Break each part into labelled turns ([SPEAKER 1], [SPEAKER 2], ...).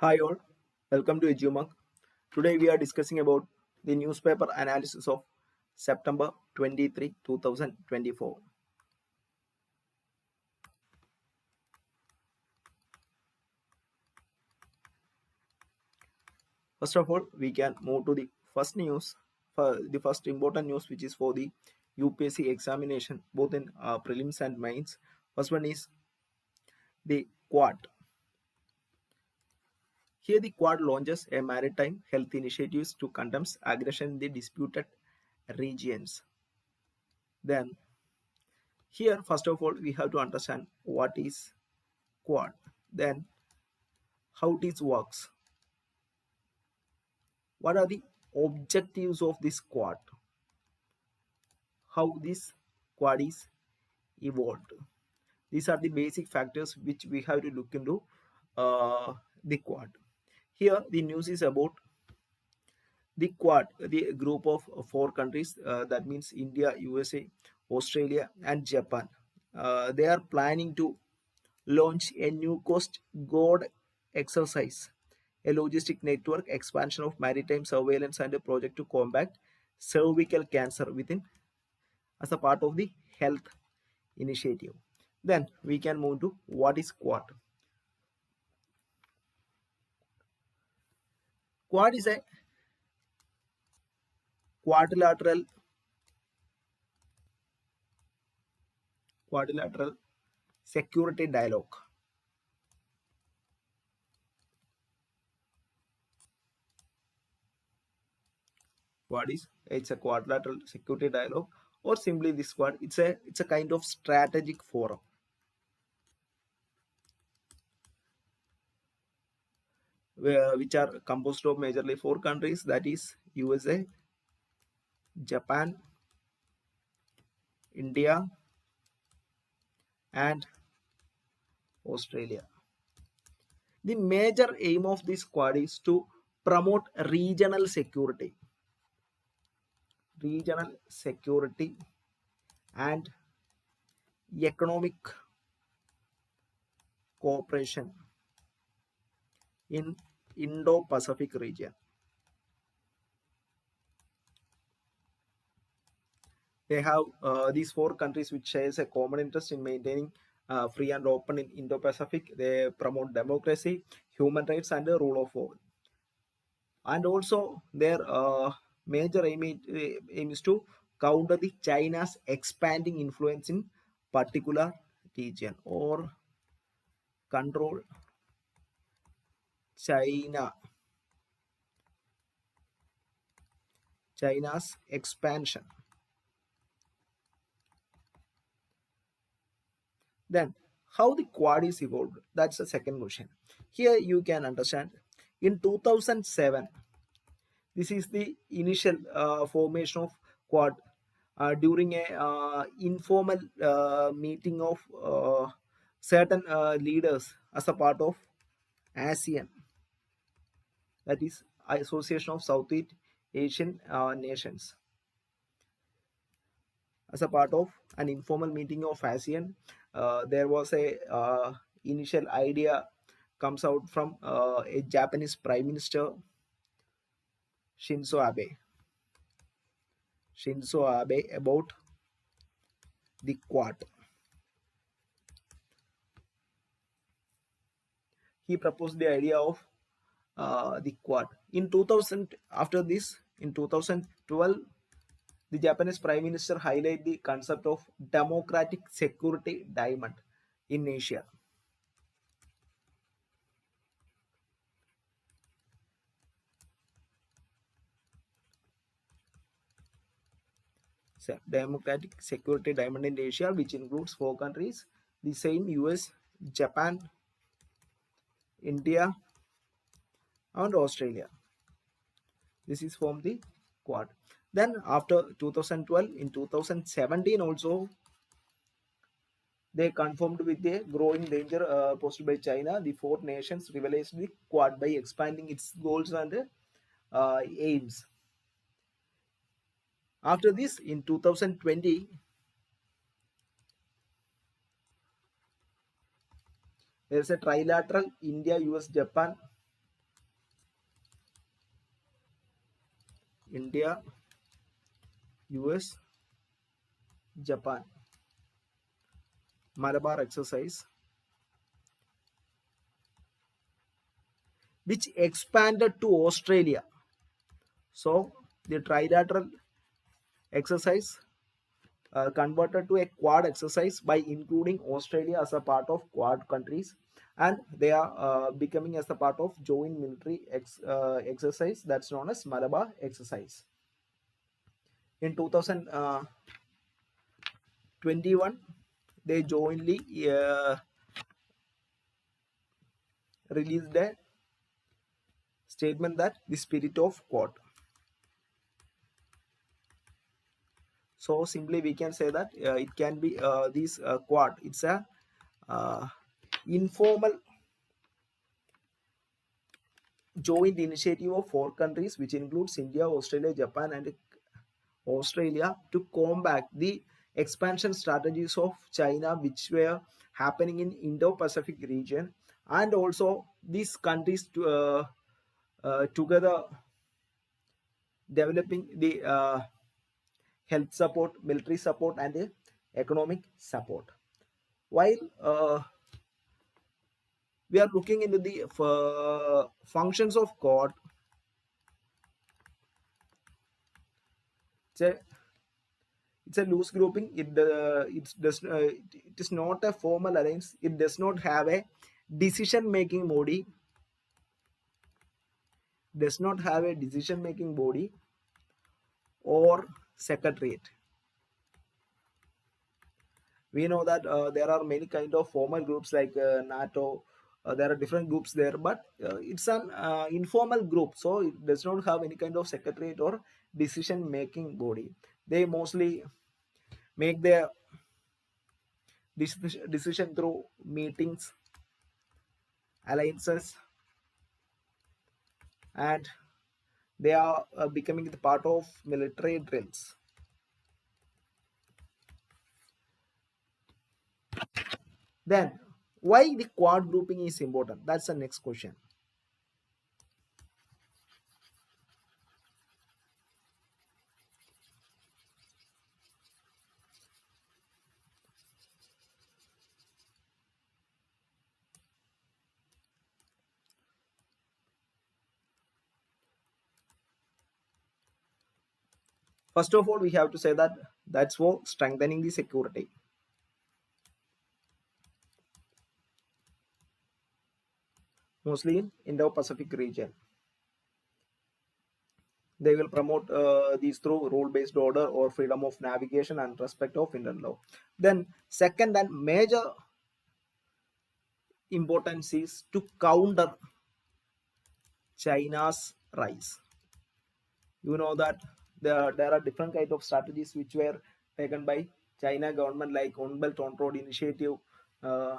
[SPEAKER 1] Hi all, welcome to Edumonk. Today we are discussing about the newspaper analysis of September 23, 2024. First of all, we can move to the first news, for the first important news which is for the UPSC examination, both in prelims and mains. First one is the Quad. Here the Quad launches a maritime health initiatives to condemn aggression in the disputed regions. Then here, first of all, we have to understand what is Quad, then how it works, what are the objectives of this Quad, how this Quad is evolved. These are the basic factors which we have to look into the Quad. Here the news is about the Quad, the group of four countries, that means India, USA, Australia and Japan. They are planning to launch a new coast guard exercise, a logistic network expansion of maritime surveillance and a project to combat cervical cancer within as a part of the health initiative. Then we can move to what is Quad. Quad is a quadrilateral security dialogue. Quad is it's a quadrilateral security dialogue, or simply this Quad. It's a kind of strategic forum which are composed of majorly four countries, that is USA, Japan, India and Australia. The major aim of this Quad is to promote regional security and economic cooperation in Indo-Pacific region. They have these four countries which shares a common interest in maintaining free and open in Indo-Pacific. They promote democracy, human rights and the rule of law. And also their major aim is to counter the China's expanding influence in particular region, or control China's expansion. Then how the Quad is evolved, that's the second question. Here you can understand in 2007, this is the initial formation of Quad during a informal meeting of certain leaders as a part of ASEAN, that is Association of Southeast Asian Nations. As a part of an informal meeting of ASEAN, there was a initial idea comes out from a Japanese Prime Minister Shinzo Abe about the Quad. He proposed the idea of the Quad. In 2000, after this, in 2012, the Japanese Prime Minister highlighted the concept of democratic security diamond in Asia. Democratic security diamond in Asia, which includes four countries, the same US, Japan, India and Australia. This is from the Quad. Then after 2012, in 2017 also, they confirmed with the growing danger posed by China. The four nations realized the Quad by expanding its goals and aims. After this, in 2020, there is a trilateral India, US, Japan India, US, Japan. Malabar exercise, which expanded to Australia. So the trilateral exercise converted to a quad exercise by including Australia as a part of quad countries, and they are becoming as a part of joint military exercise that's known as Malabar exercise. In 2021, they jointly released a statement that the spirit of quad. So simply we can say that it can be this quad. It's a uh, informal joint initiative of four countries, which includes India, Australia, Japan, and Australia, to combat the expansion strategies of China, which were happening in Indo-Pacific region, and also these countries together developing the health support, military support, and economic support. While we are looking into the functions of Quad, it's a, it's a loose grouping. It is not a formal alliance. It does not have a decision making body. Does not have a decision making body or secretariat. We know that there are many kind of formal groups like NATO. There are different groups there, but it's an informal group, so it does not have any kind of secretariat or decision making body. They mostly make their decision through meetings, alliances, and they are becoming the part of military drills. Then why the quad grouping is important? That's the next question. First of all, we have to say that that's for strengthening the security. Mostly in Indo-Pacific region. They will promote these through rule-based order or freedom of navigation and respect of internal law. Then second and major importance is to counter China's rise. You know that there are different kind of strategies which were taken by China government, like One Belt One Road initiative, uh,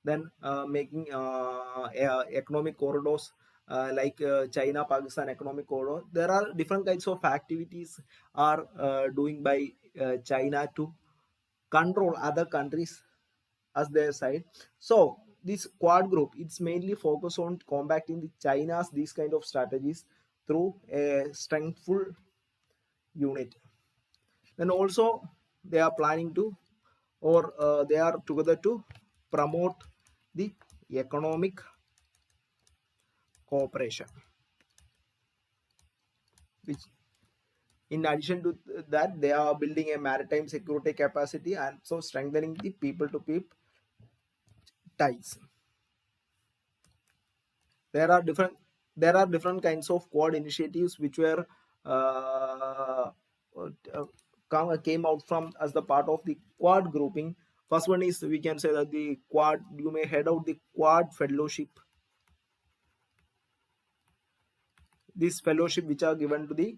[SPEAKER 1] then making economic corridors like China Pakistan economic corridor. There are different kinds of activities are doing by China to control other countries as their side. So this quad group, it's mainly focused on combating the China's these kind of strategies through a strengthful unit. Then also they are planning to, or they are together to promote the economic cooperation, which in addition to that they are building a maritime security capacity and so strengthening the people to people ties. There are different kinds of quad initiatives which were uh, came out from as the part of the quad grouping. First one is, we can say that the quad, you may head out the quad fellowship. This fellowship which are given to the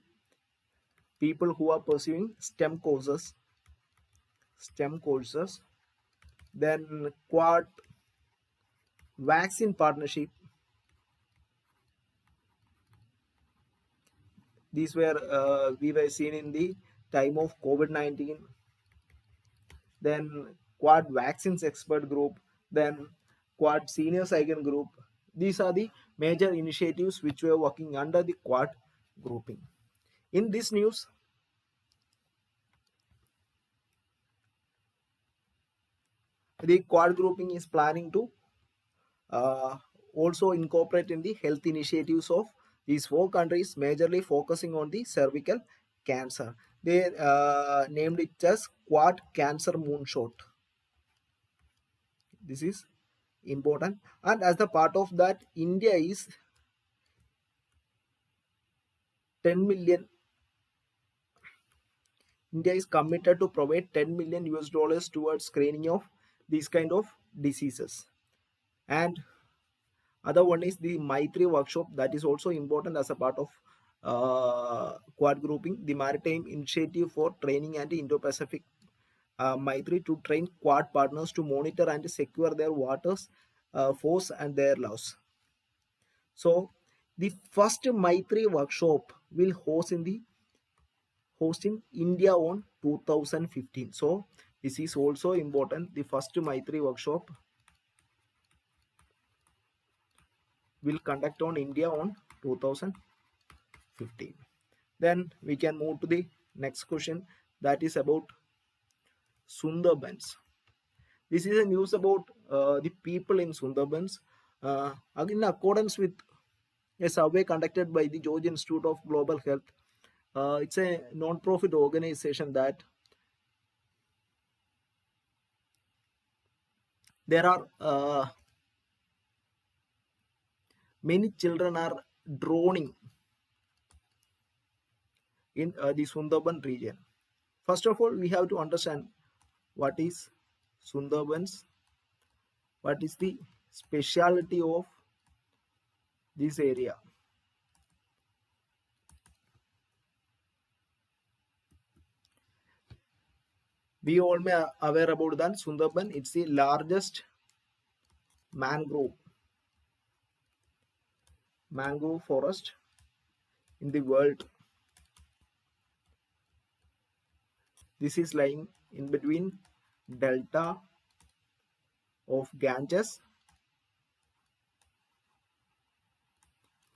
[SPEAKER 1] people who are pursuing STEM courses. Then quad vaccine partnership. These were we were seen in the time of COVID-19. Then quad vaccines expert group, then quad senior cycle group. These are the major initiatives which were working under the quad grouping. In this news, the quad grouping is planning to uh, also incorporate in the health initiatives of these four countries, majorly focusing on the cervical cancer. They named it as Quad Cancer Moonshot. This is important, and as the part of that, India is 10 million. India is committed to provide 10 million US dollars towards screening of these kind of diseases. And other one is the Maitri workshop, that is also important as a part of quad grouping, the maritime initiative for training and Indo-Pacific Maitri to train quad partners to monitor and secure their waters, force and their laws. So the first Maitri workshop will host in India on 2015. So this is also important. The first Maitri workshop will conduct on India on 2015. Then we can move to the next question, that is about Sundarbans. This is a news about the people in Sundarbans. In accordance with a survey conducted by the Georgia Institute of Global Health, it's a non-profit organization that there are many children are drowning in the Sundarban region. First of all, we have to understand what is Sundarbans, what is the speciality of this area. We all may aware about that Sundarban. It's the largest mangrove forest in the world. This is lying in between delta of Ganges,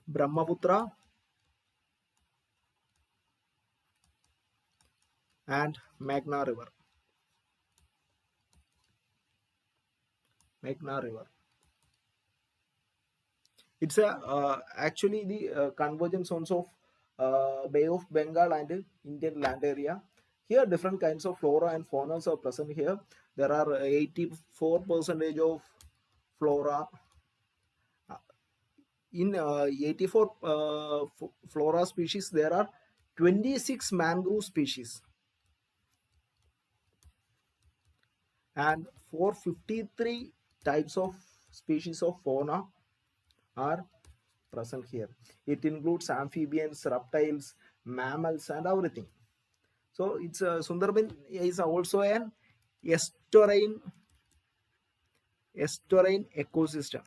[SPEAKER 1] Brahmaputra and Meghna River. Meghna River. It's a actually the convergence zones of Bay of Bengal and Indian land area. Here, different kinds of flora and fauna are present here. There are 84% of flora. In 84 flora species, there are 26 mangrove species, and 453 types of species of fauna are present here. It includes amphibians, reptiles, mammals, and everything. So it's Sundarban is also an estuarine ecosystem.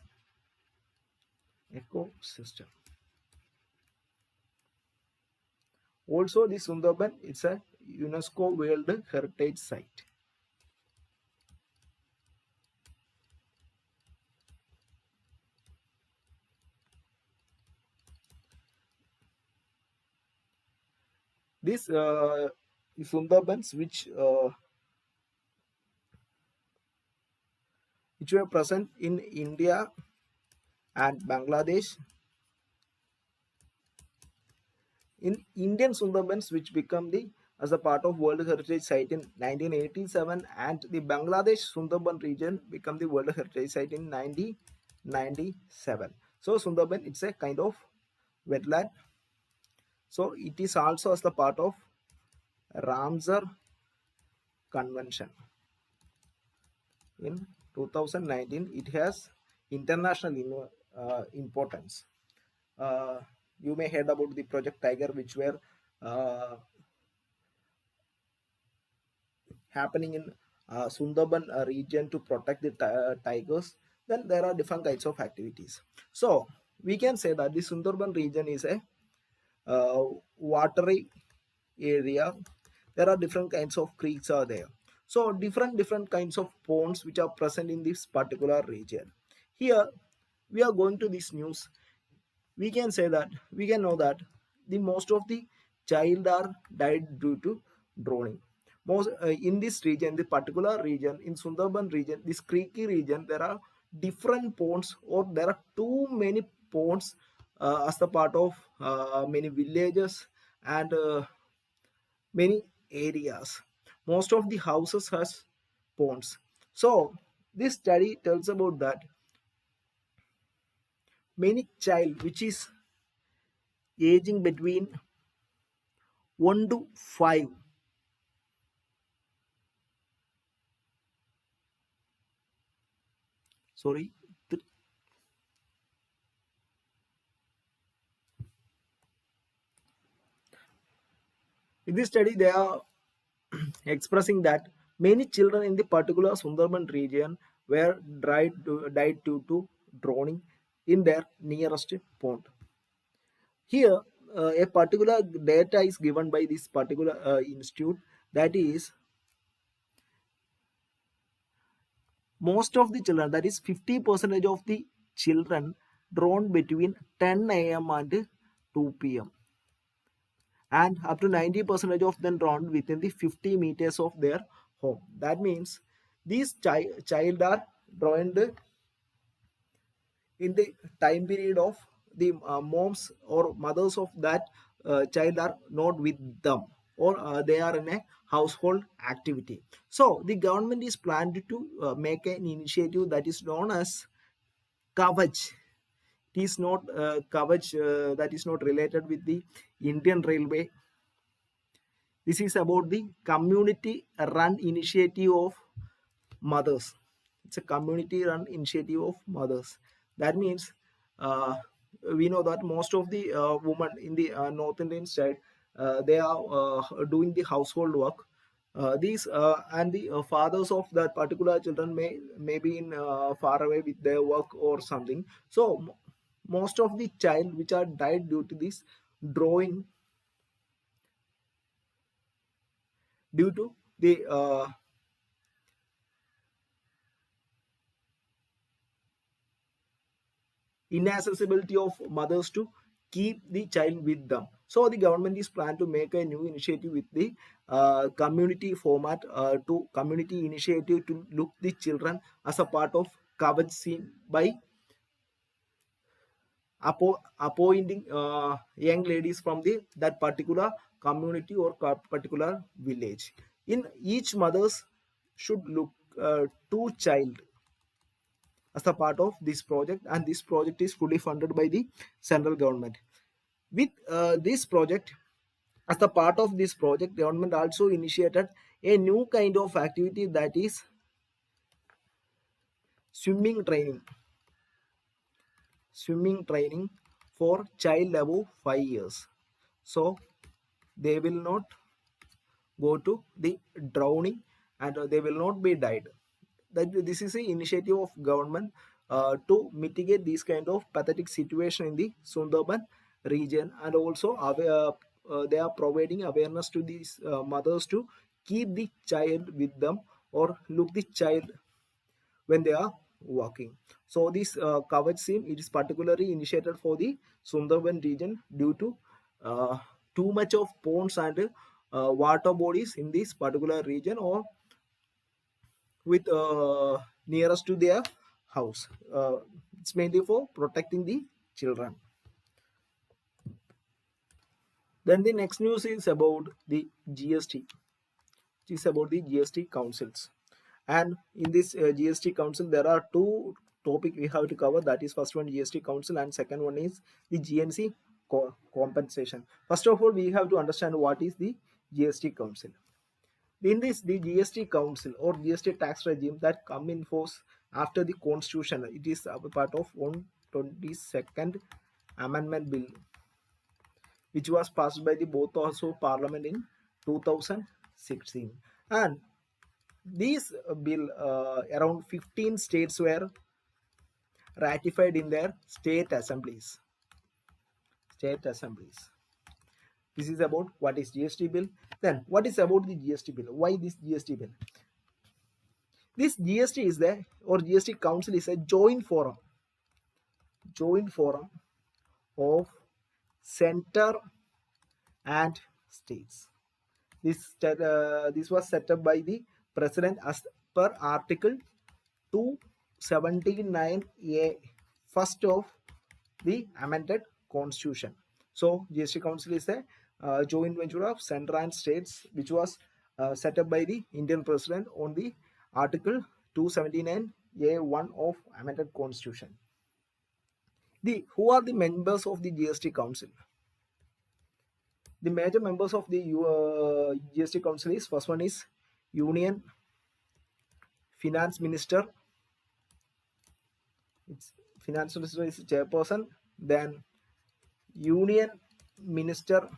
[SPEAKER 1] Also, the Sundarban is a UNESCO World Heritage Site. This Sundarbans, which were present in India and Bangladesh. In Indian Sundarbans, which become the as a part of World Heritage Site in 1987, and the Bangladesh Sundarban region become the World Heritage Site in 1997. So Sundarban, it's a kind of wetland. So it is also as the part of Ramsar Convention. In 2019, it has international importance. You may heard about the Project Tiger, which were happening in Sundarban region to protect the tigers. Then there are different kinds of activities. So we can say that the Sundarban region is a watery area. There are different kinds of creeks are there. So different kinds of ponds which are present in this particular region. Here we are going to this news. We can say that we can know that the most of the child are died due to drowning. Most in this region, the particular region in Sundarban region, this creaky region, there are different ponds, or there are too many ponds as a part of many villages and many areas. Most of the houses has ponds. So this study tells about that many child which is aging between 1 to 5, sorry, in this study they are expressing that many children in the particular Sundarban region were died due to drowning in their nearest pond. Here, a particular data is given by this particular institute, that is most of the children, that is 50% of the children drowned between 10 a.m. and 2 p.m. and up to 90% of them drowned within the 50 meters of their home. That means these child are drowned in the time period of the moms or mothers of that child are not with them, or they are in a household activity. So the government is planned to make an initiative that is known as Kavach. It is not Kavach, that is not related with the Indian Railway. This is about the community run initiative of mothers. It's a community run initiative of mothers. That means uh, we know that most of the women in the North Indian side, they are doing the household work. These and the fathers of that particular children may be in far away with their work or something. So most of the child which are died due to this drawing, due to the inaccessibility of mothers to keep the child with them. So the government is planned to make a new initiative with the community format, to community initiative to look the children as a part of coverage scene by appointing young ladies from the that particular community or particular village. In each mothers should look two child as a part of this project, and this project is fully funded by the central government. With this project, as a part of this project, government also initiated a new kind of activity, that is swimming training. Swimming training for child above 5 years. So they will not go to the drowning, and they will not be died. That this is an initiative of government to mitigate this kind of pathetic situation in the Sundarban region, and also they are providing awareness to these mothers to keep the child with them, or look the child when they are walking. So this coverage scheme, it is particularly initiated for the Sundarban region due to too much of ponds and water bodies in this particular region, or with nearest to their house. It's mainly for protecting the children. Then the next news is about the GST. It is about the GST councils. And in this GST council, there are two topics we have to cover. That is first one GST council, and second one is the GNC compensation. First of all, we have to understand what is the GST council. In this, the GST council or GST tax regime that come in force after the constitution, it is a part of 122nd amendment bill, which was passed by the both also parliament in 2016. And this bill, around 15 states were ratified in their state assemblies. State assemblies. This is about what is GST bill. Then what is about the GST bill? Why this GST bill? This GST is the, or GST council is a joint forum of center and states. This was set up by the president as per Article 279A, first of the amended constitution. So GST Council is a joint venture of central and states, which was set up by the Indian president on the Article 279A1 of amended constitution. Who are the members of the GST Council? The major members of the GST Council is, first one is Union Finance Minister. Finance Minister is chairperson. Then Union Minister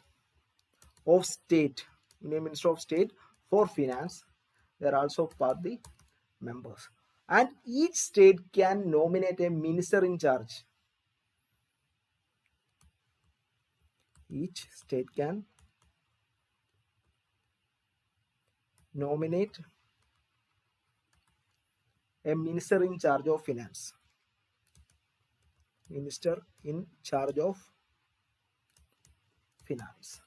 [SPEAKER 1] of State, Union Minister of State for Finance. They are also part of the members. And each state can nominate a minister in charge. Each state can nominate a minister in charge of finance. Minister in charge of finance.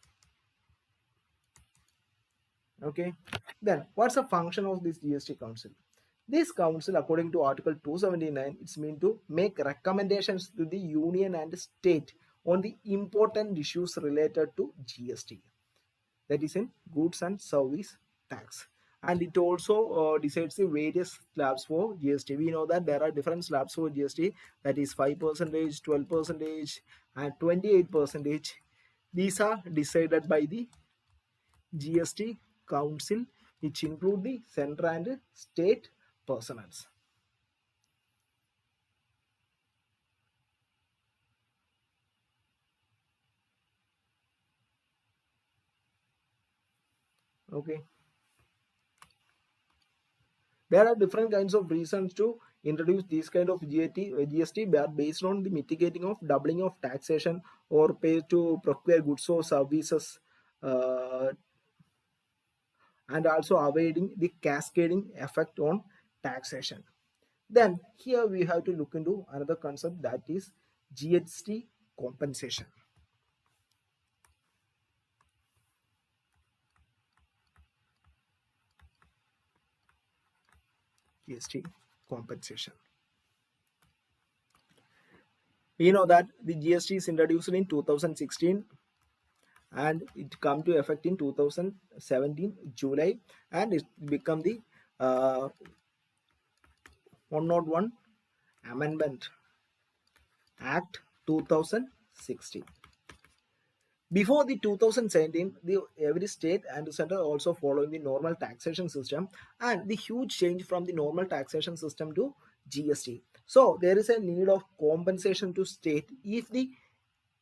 [SPEAKER 1] Okay. Then what's the function of this GST Council? This council, according to Article 279, it's meant to make recommendations to the union and state on the important issues related to GST. That is in goods and service tax. And it also decides the various slabs for GST. We know that there are different slabs for GST, that is 5%, 12%, and 28%. These are decided by the GST Council, which include the central and state personnel. Okay. There are different kinds of reasons to introduce this kind of GST based on the mitigating of doubling of taxation or pay to procure goods or services, and also avoiding the cascading effect on taxation. Then here we have to look into another concept, that is GST compensation. GST compensation. We know that the GST is introduced in 2016 and it come to effect in 2017 July, and it become the 101 Amendment Act 2016. Before the 2017, every state and center also following the normal taxation system, and the huge change from the normal taxation system to GST. So there is a need of compensation to state if the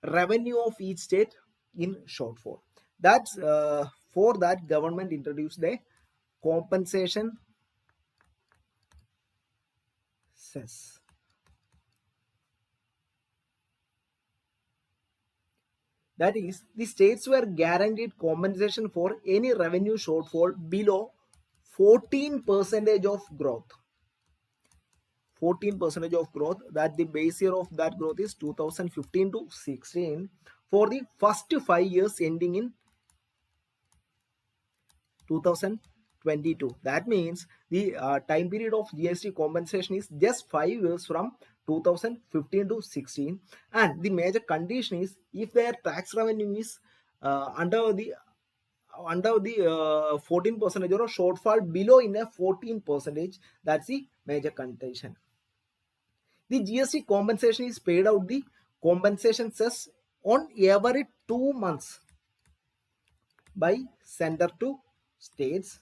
[SPEAKER 1] revenue of each state in shortfall. That's for that government introduced the compensation cess. That is, the states were guaranteed compensation for any revenue shortfall below 14% of growth. 14% of growth, that the base year of that growth is 2015 to 16 for the first 5 years ending in 2022. That means the time period of GST compensation is just 5 years from 2015 to 16, and the major condition is if their tax revenue is under the 14% or shortfall below in a 14%, that's the major condition. The GST compensation is paid out the compensation cess on every 2 months by center to states,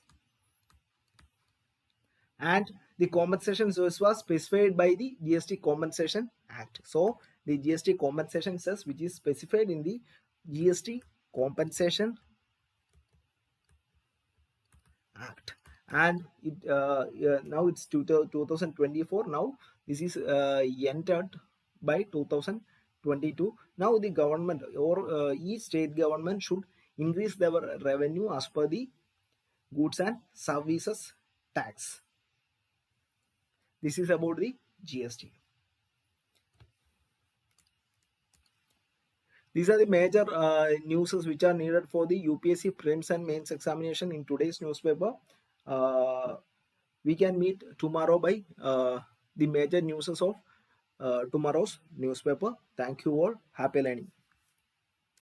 [SPEAKER 1] and the compensation source was specified by the GST Compensation Act. So the GST compensation cess, which is specified in the GST Compensation Act, and it now it's 2024. Now this is entered by 2022. Now the government or each state government should increase their revenue as per the goods and services tax. This is about the GST. These are the major newses which are needed for the UPSC Prelims and Mains examination in today's newspaper. We can meet tomorrow by the major newses of tomorrow's newspaper. Thank you all. Happy learning.